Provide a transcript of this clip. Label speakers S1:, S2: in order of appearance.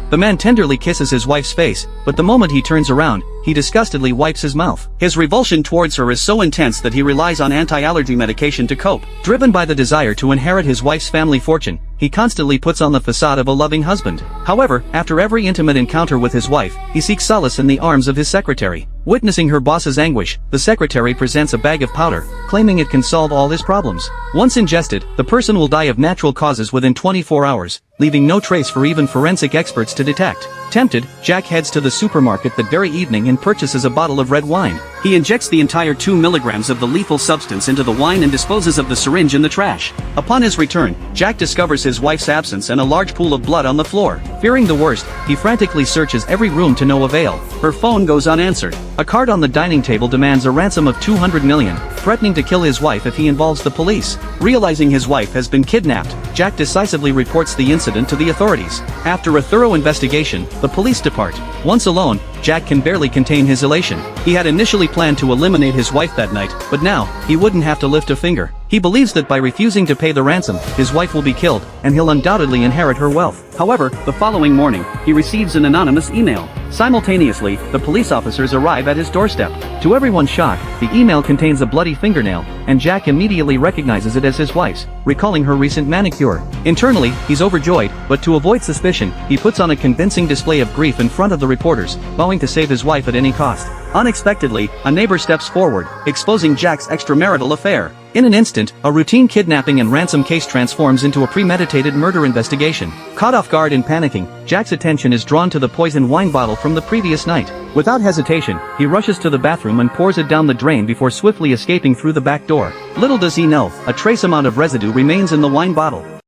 S1: The man tenderly kisses his wife's face, but the moment he turns around, he disgustedly wipes his mouth. His revulsion towards her is so intense that he relies on anti-allergy medication to cope. Driven by the desire to inherit his wife's family fortune, he constantly puts on the facade of a loving husband. However, after every intimate encounter with his wife, he seeks solace in the arms of his secretary. Witnessing her boss's anguish, the secretary presents a bag of powder, claiming it can solve all his problems. Once ingested, the person will die of natural causes within 24 hours, leaving no trace for even forensic experts to detect. Tempted, Jack heads to the supermarket that very evening and purchases a bottle of red wine. He injects the entire 2 milligrams of the lethal substance into the wine and disposes of the syringe in the trash. Upon his return, Jack discovers his wife's absence and a large pool of blood on the floor. Fearing the worst, he frantically searches every room to no avail. Her phone goes unanswered. A card on the dining table demands a ransom of $200 million, threatening to kill his wife if he involves the police. Realizing his wife has been kidnapped, Jack decisively reports the incident to the authorities. After a thorough investigation, the police depart. Once alone, Jack can barely contain his elation. He had initially planned to eliminate his wife that night, but now, he wouldn't have to lift a finger. He believes that by refusing to pay the ransom, his wife will be killed, and he'll undoubtedly inherit her wealth. However, the following morning, he receives an anonymous email. Simultaneously, the police officers arrive at his doorstep. To everyone's shock, the email contains a bloody fingernail, and Jack immediately recognizes it as his wife's, recalling her recent manicure. Internally, he's overjoyed, but to avoid suspicion, he puts on a convincing display of grief in front of the reporters, vowing to save his wife at any cost. Unexpectedly, a neighbor steps forward, exposing Jack's extramarital affair. In an instant, a routine kidnapping and ransom case transforms into a premeditated murder investigation. Caught off guard and panicking, Jack's attention is drawn to the poisoned wine bottle from the previous night. Without hesitation, he rushes to the bathroom and pours it down the drain before swiftly escaping through the back door. Little does he know, a trace amount of residue remains in the wine bottle.